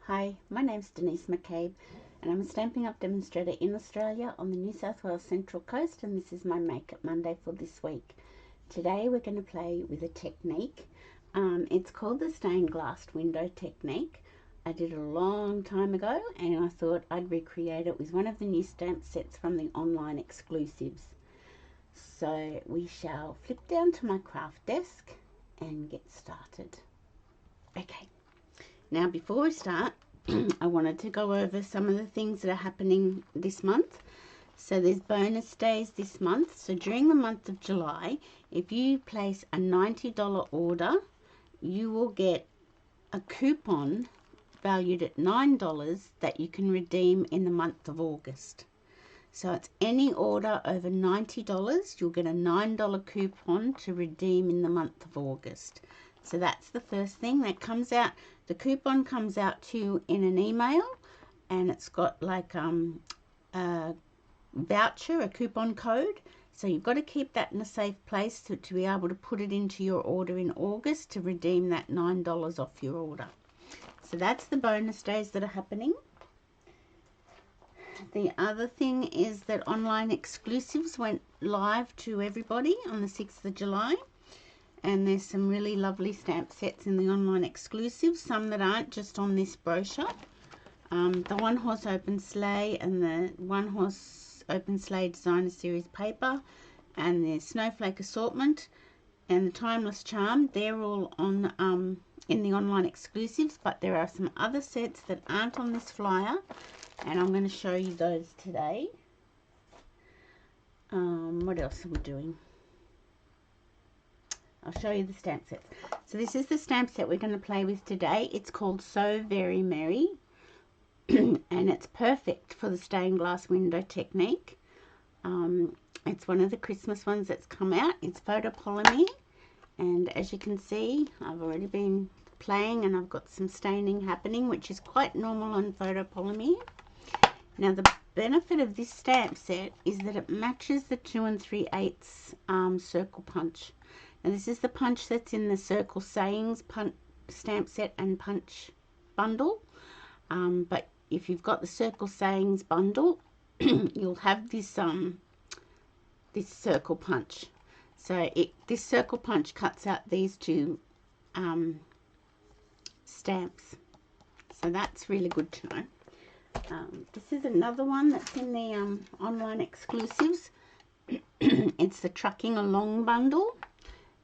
Hi, my name's Denise McCabe and I'm a Stampin' Up! Demonstrator in Australia on the New South Wales Central Coast, and this is my Make It Monday for this week. Today we're going to play with a technique. It's called the stained glass window technique. I did it a long time ago and I thought I'd recreate it with one of the new stamp sets from the online exclusives. So we shall flip down to my craft desk and get started. Okay. Now, before we start, I wanted to go over some of the things that are happening this month. So there's bonus days this month. So during the month of July, if you place a $90 order, you will get a coupon valued at $9 that you can redeem in the month of August. So it's any order over $90, you'll get a $9 coupon to redeem in the month of August. So that's the first thing that comes out. The coupon comes out to you in an email, and it's got like a voucher, a coupon code. So you've got to keep that in a safe place to be able to put it into your order in August to redeem that $9 off your order. So that's the bonus days that are happening. The other thing is that online exclusives went live to everybody on the 6th of July. And there's some really lovely stamp sets in the online exclusives, some that aren't just on this brochure. The One Horse Open Sleigh and the One Horse Open Sleigh Designer Series paper and the Snowflake Assortment and the Timeless Charm, they're all on in the online exclusives, but there are some other sets that aren't on this flyer, and I'm going to show you those today. What else are we doing? I'll show you the stamp sets. So this is the stamp set we're going to play with today. It's called So Very Merry and it's perfect for the stained glass window technique. It's one of the Christmas ones that's come out. It's photopolymer, and as you can see, I've already been playing and I've got some staining happening, which is quite normal on photopolymer. Now the benefit of this stamp set is that it matches the 2 3/8 circle punch. And this is the punch that's in the Circle Sayings punch stamp set and punch bundle. But if you've got the Circle Sayings bundle, you'll have this this circle punch. So this circle punch cuts out these two stamps. So that's really good to know. This is another one that's in the online exclusives. It's the Trucking Along bundle.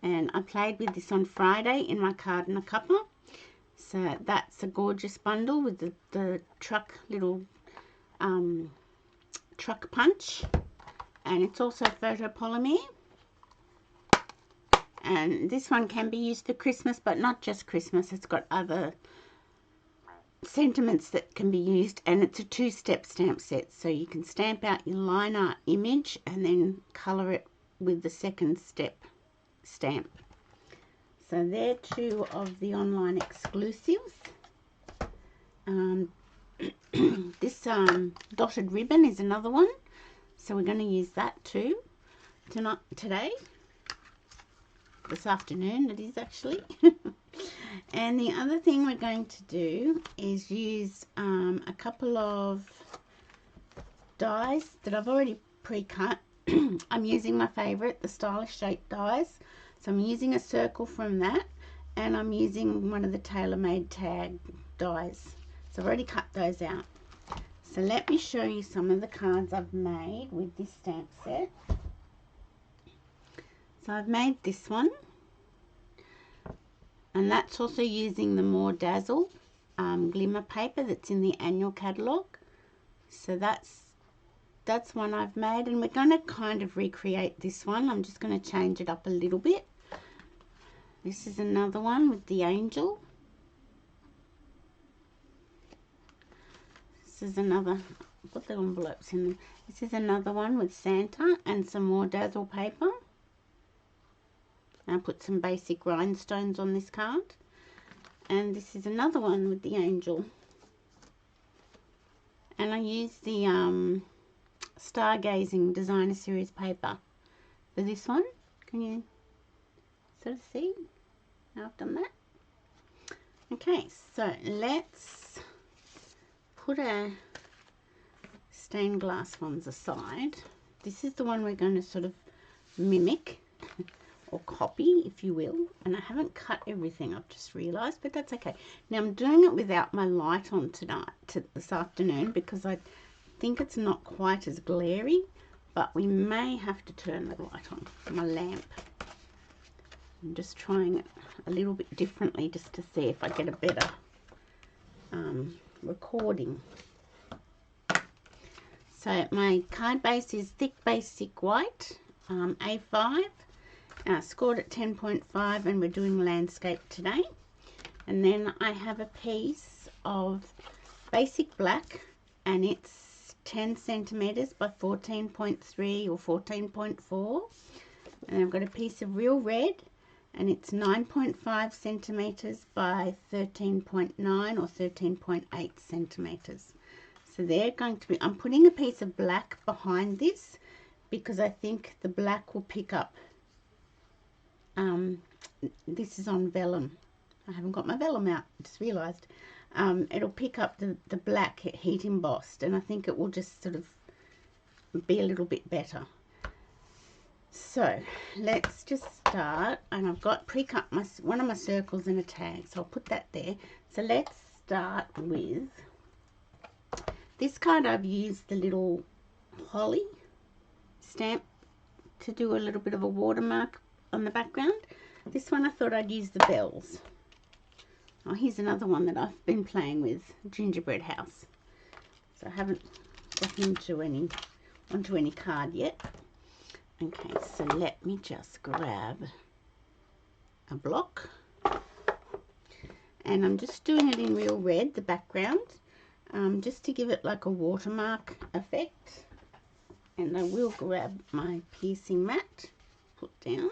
And I played with this on Friday in my Card and a Cuppa. So that's a gorgeous bundle with the truck little truck punch. And it's also photopolymer. And this one can be used for Christmas, but not just Christmas. It's got other sentiments that can be used. And it's a 2-step stamp set. So you can stamp out your line art image and then colour it with the second step stamp. So they're two of the online exclusives. This dotted ribbon is another one, so we're going to use that too today, this afternoon it is actually. And the other thing we're going to do is use a couple of dies that I've already pre-cut. I'm using my favourite, the Stylish Shape dies. So I'm using a circle from that, and I'm using one of the TaylorMade tag dies. So I've already cut those out. So let me show you some of the cards I've made with this stamp set. So I've made this one, and that's also using the More Dazzle glimmer paper that's in the annual catalogue. So that's one I've made, and we're going to kind of recreate this one. I'm just going to change it up a little bit. This is another one with the angel. This is another, put the envelopes in them. This is another one with Santa and some More Dazzle paper. I'll put some basic rhinestones on this card. And this is another one with the angel. And I use the Stargazing Designer Series paper for this one. Can you sort of see how I've done that? Okay, so let's put our stained glass ones aside. This is the one we're going to sort of mimic or copy, if you will. And I haven't cut everything, I've just realised, but that's okay. Now I'm doing it without my light on this afternoon, because I think it's not quite as glary, but we may have to turn the light on, my lamp. I'm just trying it a little bit differently just to see if I get a better recording. So my card base is thick basic white, A5. Scored at 10.5, and we're doing landscape today. And then I have a piece of basic black, and it's 10 centimeters by 14.3 or 14.4. And I've got a piece of real red, and it's 9.5 centimeters by 13.9 or 13.8 centimeters. So they're going to be, I'm putting a piece of black behind this because I think the black will pick up. This is on vellum. I haven't got my vellum out, I just realised. It'll pick up the black heat embossed, and I think it will just sort of be a little bit better. So let's just start, and I've got pre-cut one of my circles and a tag, so I'll put that there. So let's start with this card. I've used the little holly stamp to do a little bit of a watermark on the background. This one I thought I'd use the bells. Oh, here's another one that I've been playing with, Gingerbread House. So I haven't got onto any card yet. Okay, so let me just grab a block, and I'm just doing it in real red, the background, just to give it like a watermark effect. And I will grab my piercing mat, put down.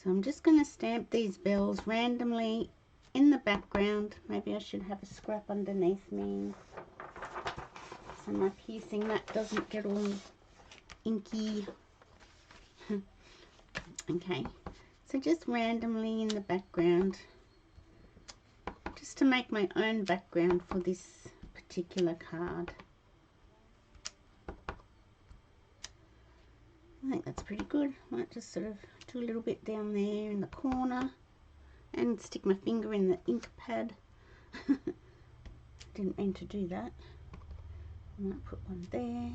So I'm just going to stamp these bells randomly in the background. Maybe I should have a scrap underneath me so my piercing mat doesn't get all inky. Okay, so just randomly in the background, just to make my own background for this particular card. I think that's pretty good. I might just sort of do a little bit down there in the corner and stick my finger in the ink pad. Didn't mean to do that. I might put one there.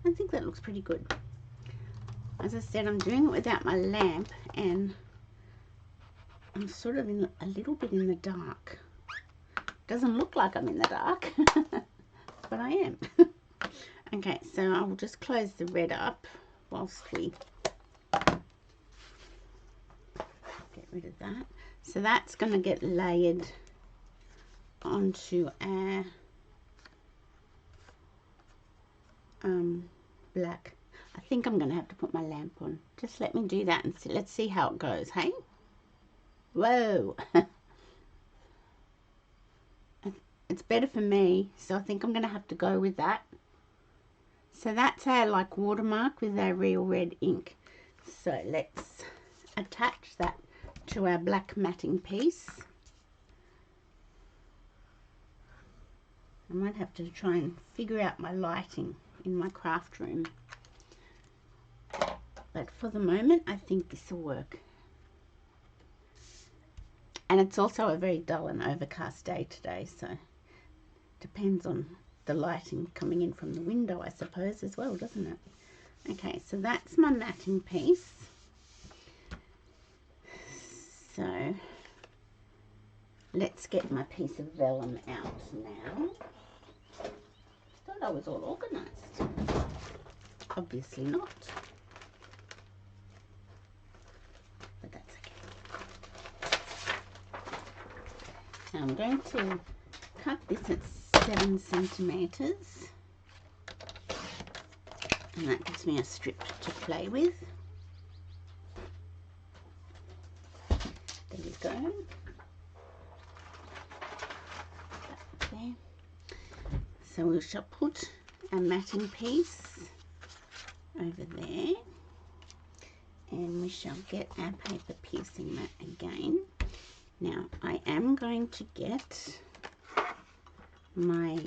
I think that looks pretty good. As I said, I'm doing it without my lamp, and I'm sort of in a little bit in the dark. Doesn't look like I'm in the dark, but I am. Okay, so I'll just close the red up whilst we get rid of that. So that's going to get layered onto our black. I think I'm going to have to put my lamp on. Just let me do that and see. Let's see how it goes, hey? Whoa! It's better for me, so I think I'm going to have to go with that. So that's our like watermark with our real red ink. So let's attach that to our black matting piece. I might have to try and figure out my lighting in my craft room. But for the moment, I think this will work. And it's also a very dull and overcast day today, so depends on the lighting coming in from the window, I suppose, as well, doesn't it? Okay, so that's my matting piece. So let's get my piece of vellum out now. Thought I was all organised. Obviously not. But that's okay. Now I'm going to cut this at 7 centimeters, and that gives me a strip to play with. There we go. There. So we shall put a matting piece over there, And we shall get our paper piercing mat again. Now I am going to get my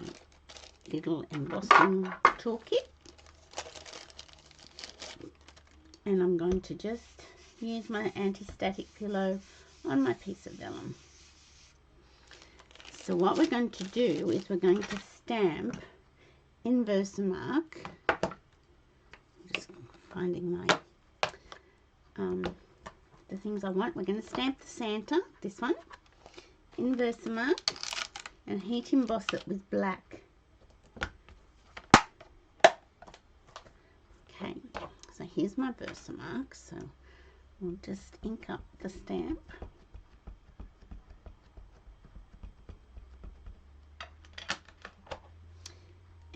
little embossing toolkit, and I'm going to just use my anti-static pillow on my piece of vellum. So what we're going to do is we're going to stamp in Versamark. Just finding my the things I want. We're going to stamp the Santa, this one, in Versamark, and heat emboss it with black. Okay, so here's my Versamark, so we'll just ink up the stamp.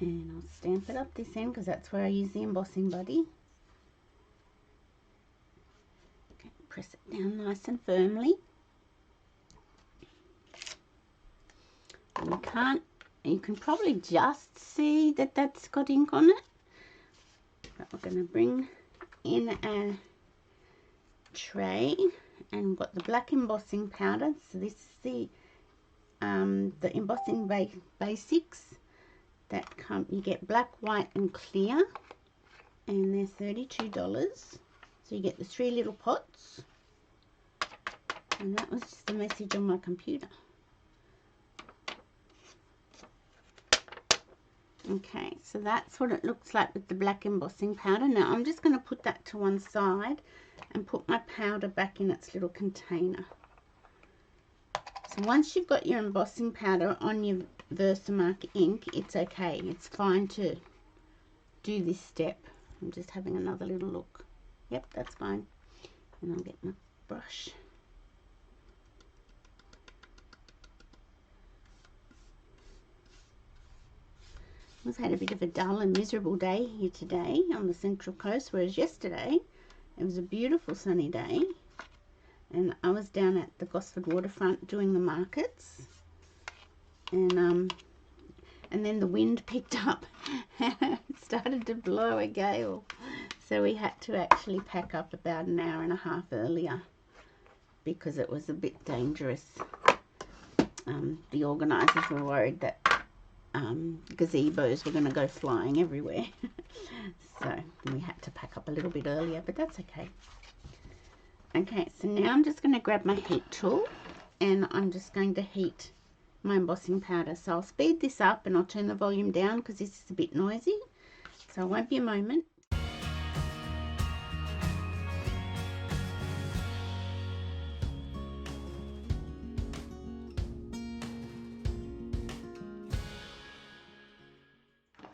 And I'll stamp it up this end because that's where I use the embossing buddy. Okay, press it down nice and firmly. And you can probably just see that that's got ink on it. But we're going to bring in a tray, and we've got the black embossing powder. So this is the embossing basics that come. You get black, white, and clear, and they're $32. So you get the 3 little pots, and that was just a message on my computer. Okay, so that's what it looks like with the black embossing powder. Now I'm just going to put that to one side and put my powder back in its little container. So once you've got your embossing powder on your Versamark ink, it's okay. It's fine to do this step. I'm just having another little look. Yep, that's fine. And I'll get my brush. We've had a bit of a dull and miserable day here today on the Central Coast, whereas yesterday it was a beautiful sunny day, and I was down at the Gosford waterfront doing the markets, and then the wind picked up and it started to blow a gale, so we had to actually pack up about an hour and a half earlier because it was a bit dangerous. The organisers were worried that gazebos were going to go flying everywhere. So we had to pack up a little bit earlier, but that's okay. Okay, so now I'm just going to grab my heat tool, and I'm just going to heat my embossing powder. So I'll speed this up and I'll turn the volume down because this is a bit noisy. So it won't be a moment.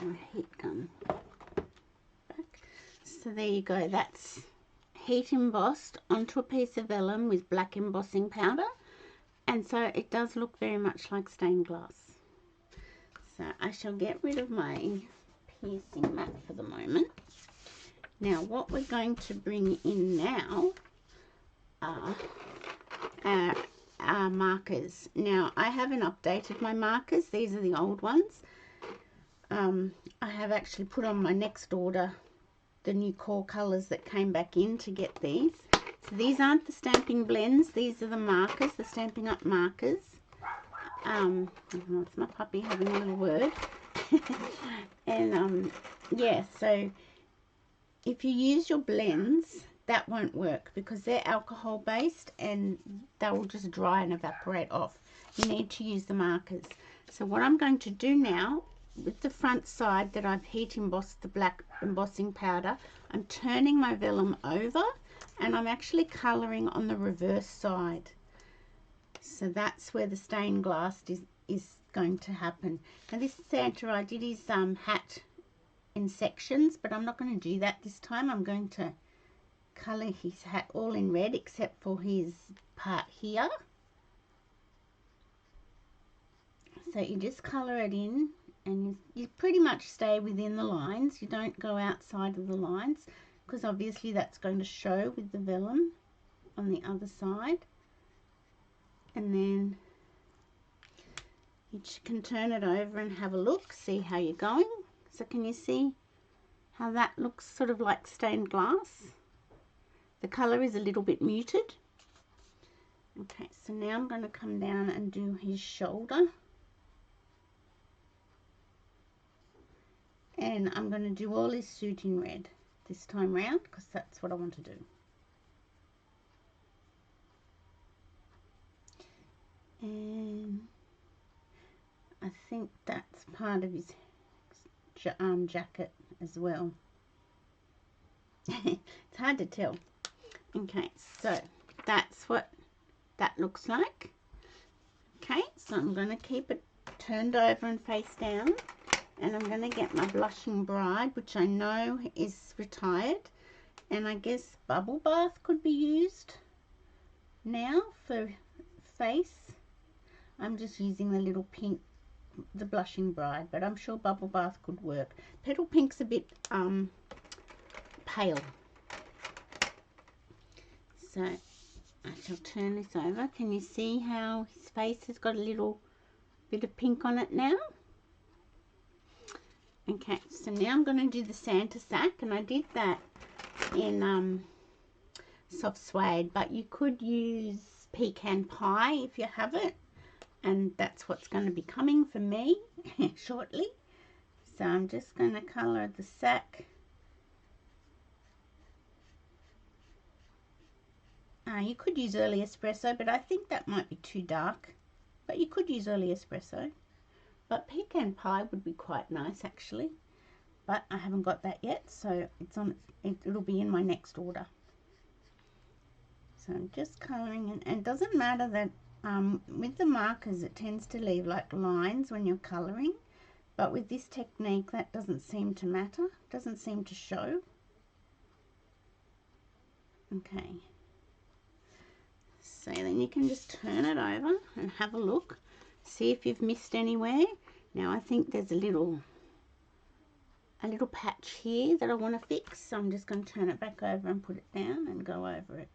My heat gun back. So there you go, that's heat embossed onto a piece of vellum with black embossing powder, and so it does look very much like stained glass. So I shall get rid of my piercing mat for the moment. Now what we're going to bring in now are our markers. Now I haven't updated my markers, these are the old ones. I have actually put on my next order the new core colours that came back in to get these. So these aren't the stamping blends, these are the markers, the Stampin' Up markers. Oh, it's my puppy having a little word. And yeah, so if you use your blends, that won't work because they're alcohol based and they will just dry and evaporate off. You need to use the markers. So what I'm going to do now, with the front side that I've heat embossed the black embossing powder, I'm turning my vellum over and I'm actually colouring on the reverse side. So that's where the stained glass is going to happen. Now this Santa, I did his hat in sections, but I'm not going to do that this time. I'm going to colour his hat all in red except for his part here. So you just colour it in, and you pretty much stay within the lines. You don't go outside of the lines because obviously that's going to show with the vellum on the other side. And then you can turn it over and have a look, see how you're going. So can you see how that looks sort of like stained glass? the colour is a little bit muted. Okay, so now I'm going to come down and do his shoulder. And I'm going to do all his suit in red this time round because that's what I want to do. And I think that's part of his jacket as well. It's hard to tell. Okay, so that's what that looks like. Okay, so I'm going to keep it turned over and face down, and I'm going to get my Blushing Bride, which I know is retired, and I guess Bubble Bath could be used now for face. I'm just using the little pink, the Blushing Bride, but I'm sure Bubble Bath could work. Petal Pink's a bit pale. So I shall turn this over. Can you see how his face has got a little bit of pink on it now? Okay, so now I'm going to do the Santa sack, and I did that in soft suede, but you could use pecan pie if you have it, and that's what's going to be coming for me shortly. So I'm just going to colour the sack. You could use early espresso, but I think that might be too dark. But you could use early espresso. But pecan pie would be quite nice actually. But I haven't got that yet, so it's on. It'll be in my next order. So I'm just colouring, and it doesn't matter that with the markers it tends to leave like lines when you're colouring. But with this technique that doesn't seem to matter. Doesn't seem to show. Okay. So then you can just turn it over and have a look, see if you've missed anywhere. Now I think there's a little patch here that I want to fix, so I'm just going to turn it back over and put it down and go over it.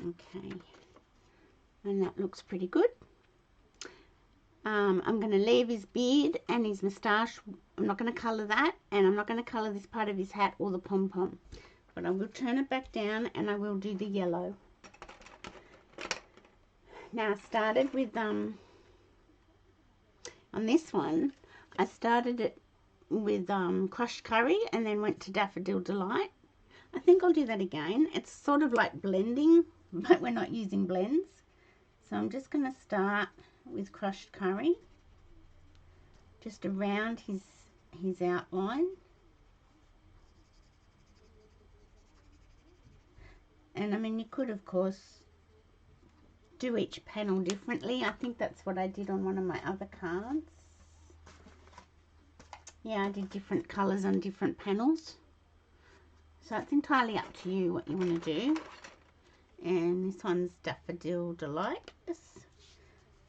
Okay, and that looks pretty good. I'm going to leave his beard and his moustache. I'm not going to colour that, and I'm not going to colour this part of his hat or the pom-pom. But I will turn it back down, and I will do the yellow. Now I started with, on this one, I started it with crushed curry and then went to Daffodil Delight. I think I'll do that again. It's sort of like blending, but we're not using blends. So I'm just going to start with crushed curry, just around his outline, and I mean you could of course do each panel differently. I think that's what I did on one of my other cards. Yeah, I did different colours on different panels, so it's entirely up to you what you want to do. And this one's Daffodil Delight.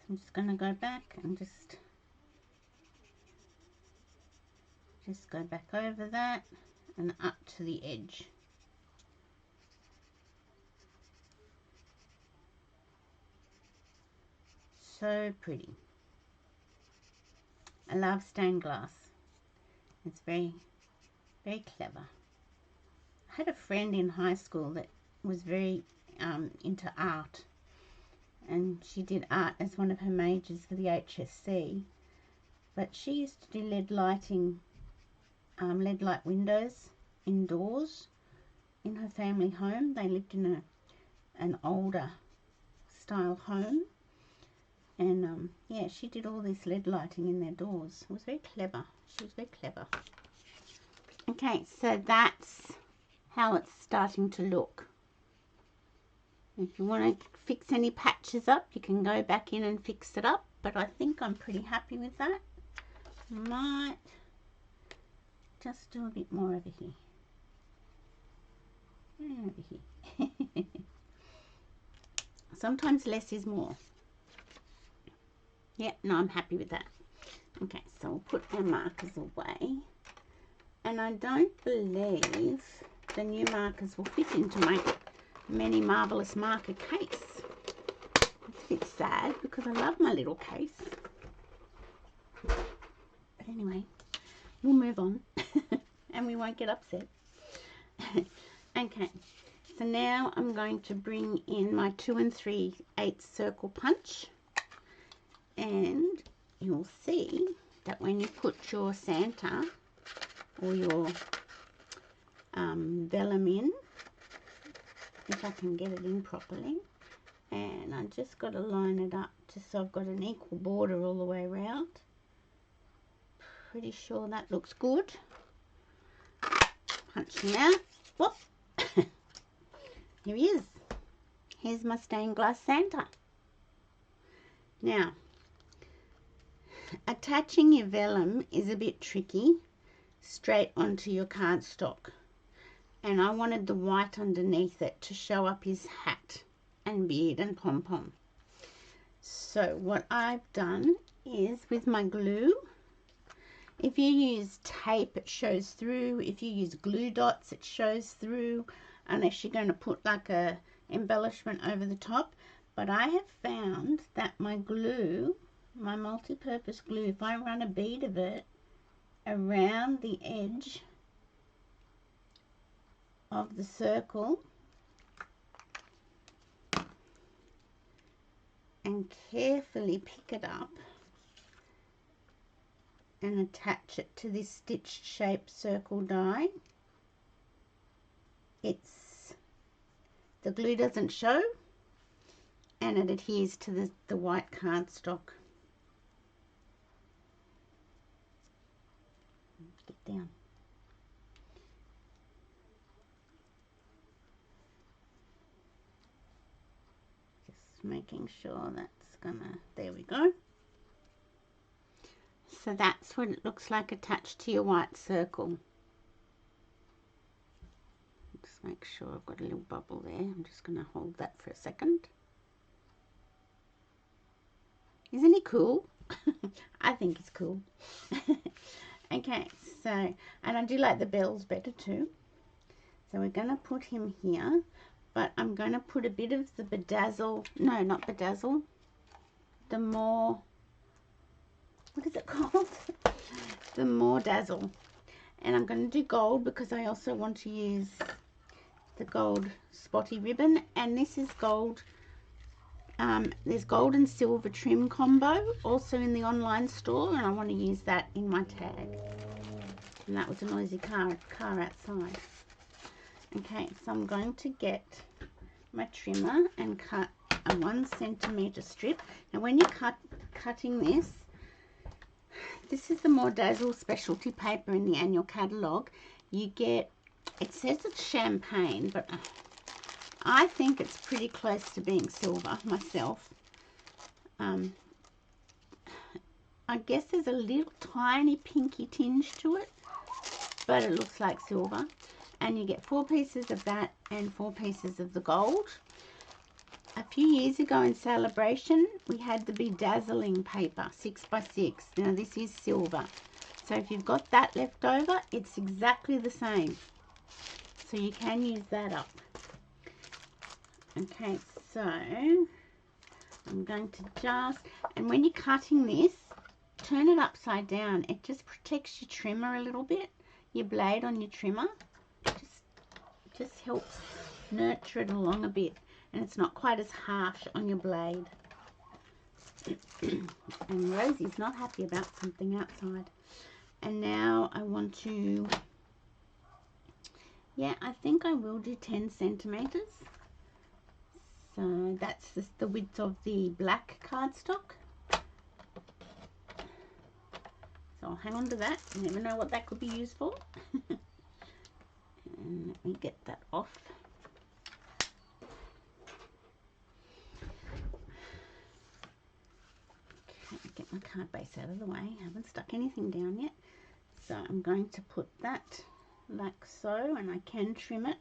I'm just going to go back and just go back over that and up to the edge. So pretty. I love stained glass. It's very, very clever. I had a friend in high school that was very into art, and she did art as one of her majors for the HSC, but she used to do lead lighting, lead light windows indoors in her family home. They lived in an older style home, and yeah, she did all this lead lighting in their doors. It was very clever. She was very clever. Okay, so that's how it's starting to look. If you want to fix any patches up, you can go back in and fix it up, but I think I'm pretty happy with that. Might just do a bit more over here. And over here. Sometimes less is more. Yeah, no, I'm happy with that. Okay, so we'll put our markers away. And I don't believe the new markers will fit into my Many Marvellous marker case. It's a bit sad because I love my little case. But anyway, we'll move on and we won't get upset. Okay, so now I'm going to bring in my 2 3/8 circle punch, and you'll see that when you put your Santa or your vellum in, if I can get it in properly, and I just got to line it up just so I've got an equal border all the way around. Pretty sure that looks good. Punch him out. Whoop. Here he is. Here's my stained glass Santa. Now, attaching your vellum is a bit tricky straight onto your cardstock, and I wanted the white underneath it to show up his hat and beard and pom-pom. So what I've done is, with my glue, if you use tape it shows through, if you use glue dots it shows through, unless you're going to put like a embellishment over the top. But I have found that my glue, my multi-purpose glue, if I run a bead of it around the edge of the circle and carefully pick it up and attach it to this stitched shaped circle die, the glue doesn't show and it adheres to the white cardstock. Get down. Just making sure that's gonna, there we go. So that's what it looks like attached to your white circle. Just make sure I've got a little bubble there. I'm just going to hold that for a second. Isn't he cool? I think it's cool. Okay, so, and I do like the bells better too. So we're going to put him here, but I'm going to put a bit of the bedazzle, no, not bedazzle, the more, what is it called? The more dazzle. And I'm going to do gold because I also want to use the gold spotty ribbon, and this is gold. There's gold and silver trim combo also in the online store, and I want to use that in my tag. And that was a noisy car outside. Okay, so I'm going to get my trimmer and cut a 1 centimeter strip. Now when you're cutting this is the More Dazzle specialty paper in the annual catalogue. You get, it says it's champagne, but I think it's pretty close to being silver myself. I guess there's a little tiny pinky tinge to it, but it looks like silver. And you get 4 pieces of that and 4 pieces of the gold. A few years ago in Celebration, we had the bedazzling paper, 6x6. Now this is silver. So if you've got that left over, it's exactly the same. So you can use that up. Okay, so I'm going to just, and when you're cutting this, turn it upside down. It just protects your trimmer a little bit, your blade on your trimmer. Just helps nurture it along a bit, and it's not quite as harsh on your blade. And Rosie's not happy about something outside. And now I want to, yeah, I think I will do 10 centimeters. So that's the width of the black cardstock. So I'll hang on to that. You never know what that could be used for. And let me get that off. Okay, get my card base out of the way. I haven't stuck anything down yet. So I'm going to put that like so, and I can trim it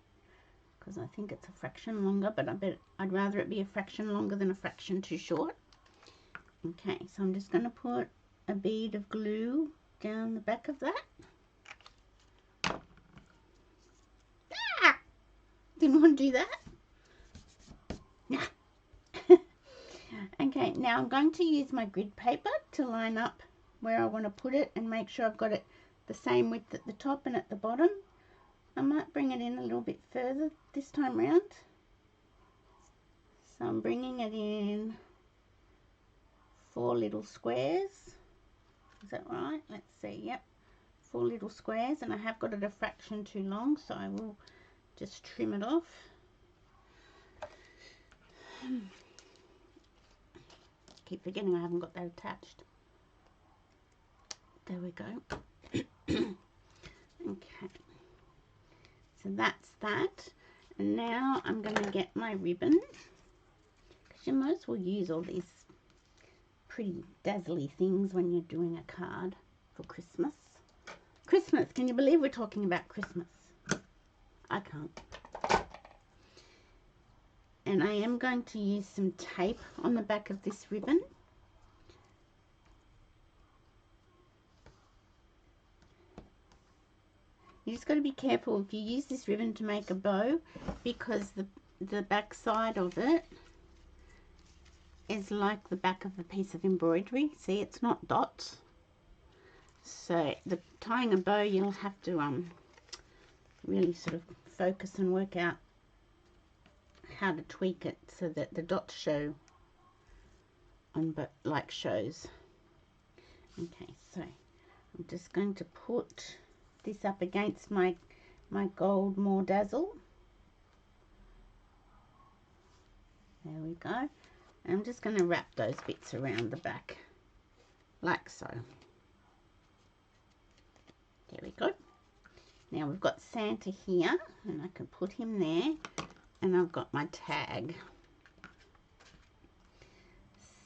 because I think it's a fraction longer, but I'd rather it be a fraction longer than a fraction too short. Okay, so I'm just going to put a bead of glue down the back of that. Ah! Didn't want to do that. Nah. Okay, now I'm going to use my grid paper to line up where I want to put it and make sure I've got it the same width at the top and at the bottom. I might bring it in a little bit further this time round. So I'm bringing it in 4 little squares. Is that right? Let's see. Yep, 4 little squares, and I have got it a fraction too long, so I will just trim it off. Keep forgetting I haven't got that attached. There we go. Okay, so that's that. And now I'm going to get my ribbon, because you most will use all these pretty dazzly things when you're doing a card for Christmas. Christmas, can you believe we're talking about Christmas? I can't. And I am going to use some tape on the back of this ribbon. You just got to be careful if you use this ribbon to make a bow, because the back side of it is like the back of a piece of embroidery. See, it's not dots. So tying a bow, you'll have to really sort of focus and work out how to tweak it so that the dots show on, but like shows. Okay, so I'm just going to put this up against my gold More Dazzle. There we go. And I'm just going to wrap those bits around the back like so. There we go. Now we've got Santa here, and I can put him there, and I've got my tag.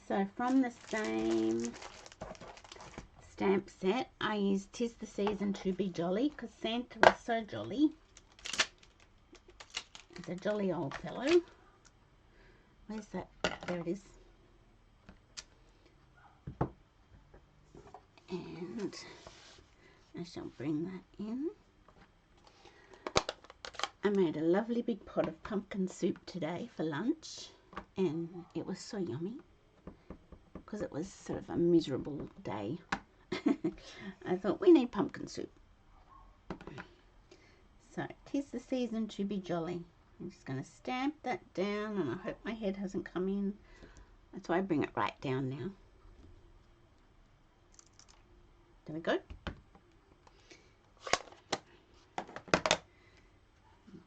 So from the same stamp set, I used 'Tis the Season to Be Jolly, because Santa is so jolly. He's a jolly old fellow. Where's that? There it is. And I shall bring that in. I made a lovely big pot of pumpkin soup today for lunch, and it was so yummy because it was sort of a miserable day. I thought we need pumpkin soup. So, 'Tis the Season to Be Jolly. I'm just going to stamp that down, and I hope my head hasn't come in. That's why I bring it right down now. There we go.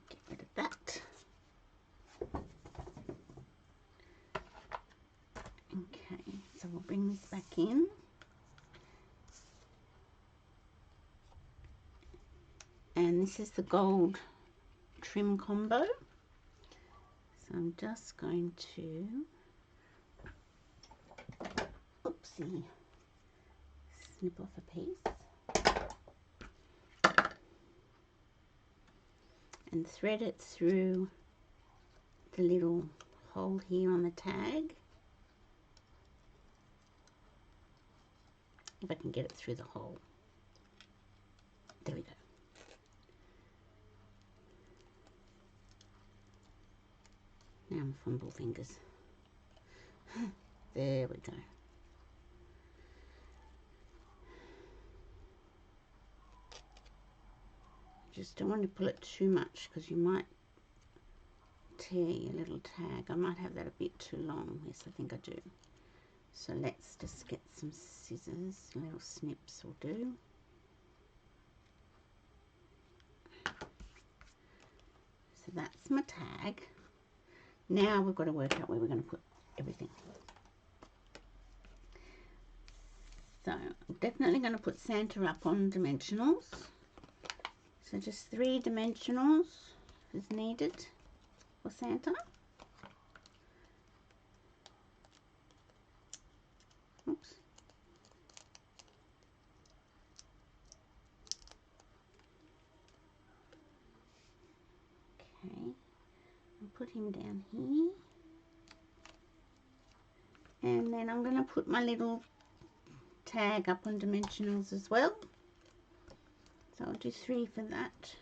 Get rid of that. Okay, so we'll bring this back in. And this is the gold trim combo. So I'm just going to, oopsie, snip off a piece and thread it through the little hole here on the tag. If I can get it through the hole. There we go. Now I'm fumble fingers. There we go. Just don't want to pull it too much because you might tear your little tag. I might have that a bit too long. Yes, I think I do. So let's just get some scissors. Little snips will do. So that's my tag. Now we've got to work out where we're going to put everything. So I'm definitely going to put Santa up on dimensionals. So just 3 dimensionals is needed for Santa. Oops. Okay, I'll put him down here. And then I'm going to put my little tag up on dimensionals as well. So I'll do 3 for that.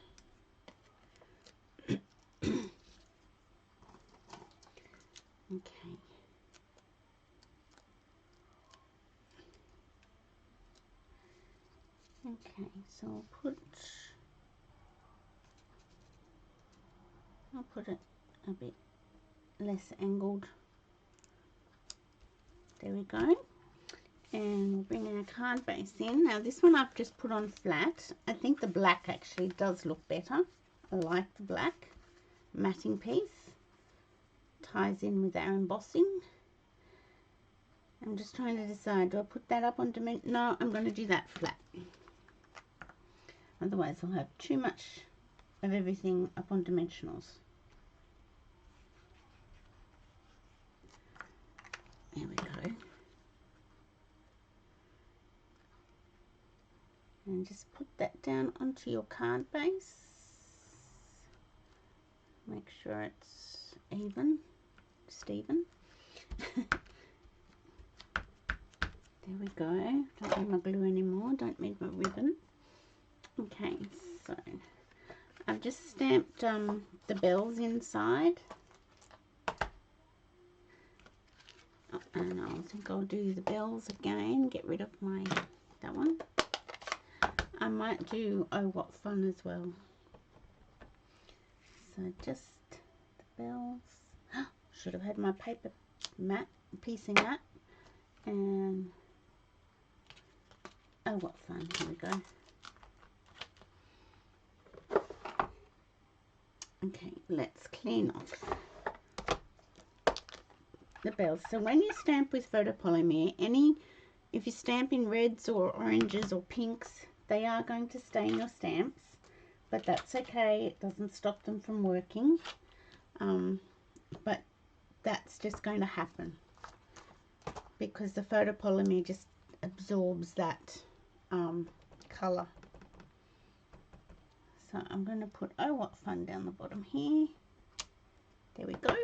Okay. Okay, so I'll put it a bit less angled. There we go. And we'll bring our card base in. Now this one I've just put on flat. I think the black actually does look better. I like the black matting piece. Ties in with our embossing. I'm just trying to decide, do I put that up on dimension? No, I'm going to do that flat. Otherwise I'll have too much of everything up on dimensionals. There we go. And just put that down onto your card base. Make sure it's even, Stephen. There we go. Don't need my glue anymore. Don't need my ribbon. Okay, so I've just stamped the bells inside. And I think I'll do the bells again. Get rid of that one. I might do Oh What Fun as well. So just the bells. Should have had my paper mat, piecing mat. And Oh What Fun. Here we go. Okay, let's clean off the bells. So when you stamp with photopolymer, if you stamp in reds or oranges or pinks, they are going to stain your stamps, but that's okay. It doesn't stop them from working. But that's just going to happen because the photopolymer just absorbs that color. So I'm going to put Oh What Fun down the bottom here. There we go.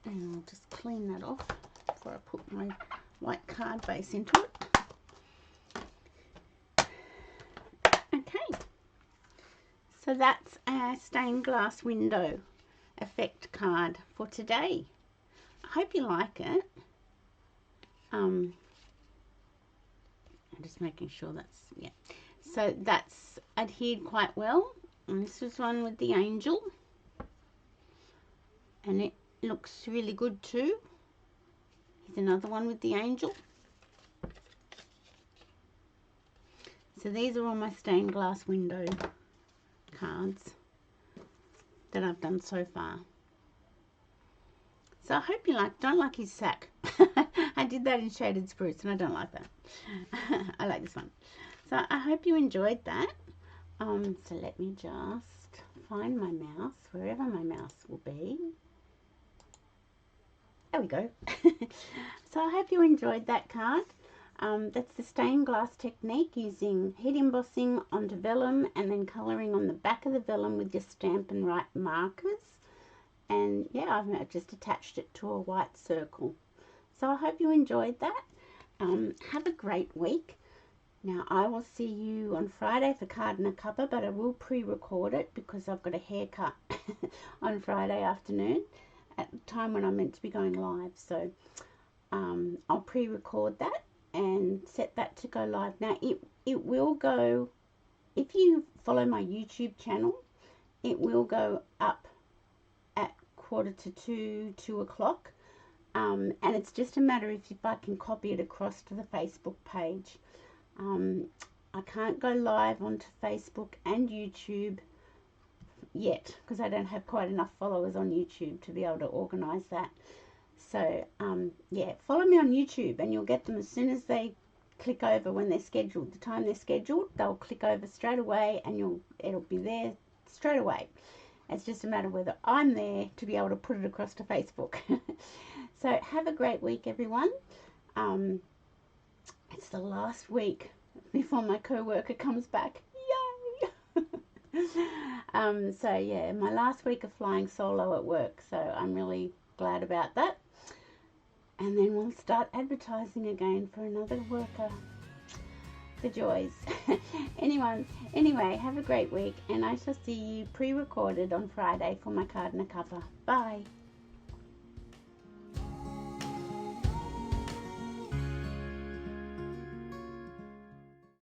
And I'll just clean that off before I put my white card base into it. Okay, so that's our stained glass window effect card for today. I hope you like it. I'm just making sure that's, yeah. So that's adhered quite well. And this was one with the angel. And it looks really good too. Here's another one with the angel. So these are all my stained glass window cards that I've done so far. So I hope you don't like his sack. I did that in Shaded Spruce and I don't like that. I like this one. So I hope you enjoyed that. So let me just find my mouse, wherever my mouse will be. There we go. So I hope you enjoyed that card. That's the stained glass technique using heat embossing onto vellum and then colouring on the back of the vellum with your Stampin' Right markers. And yeah, I've just attached it to a white circle. So I hope you enjoyed that. Have a great week. Now I will see you on Friday for Card and a Cuppa, but I will pre-record it because I've got a haircut on Friday afternoon at the time when I'm meant to be going live. So I'll pre-record that and set that to go live. Now it will go, if you follow my YouTube channel, it will go up at 1:45 to 2 o'clock. And it's just a matter if I can copy it across to the Facebook page. I can't go live onto Facebook and YouTube yet because I don't have quite enough followers on YouTube to be able to organise that. So yeah, follow me on YouTube and you'll get them as soon as they click over when they're scheduled. The time they're scheduled, they'll click over straight away and it'll be there straight away. It's just a matter whether I'm there to be able to put it across to Facebook. So have a great week, everyone. It's the last week before my co-worker comes back. Yay! So yeah, my last week of flying solo at work. So I'm really glad about that. And then we'll start advertising again for another worker. The joys. Anyway, have a great week, and I shall see you pre-recorded on Friday for my Card and a Cuppa. Bye.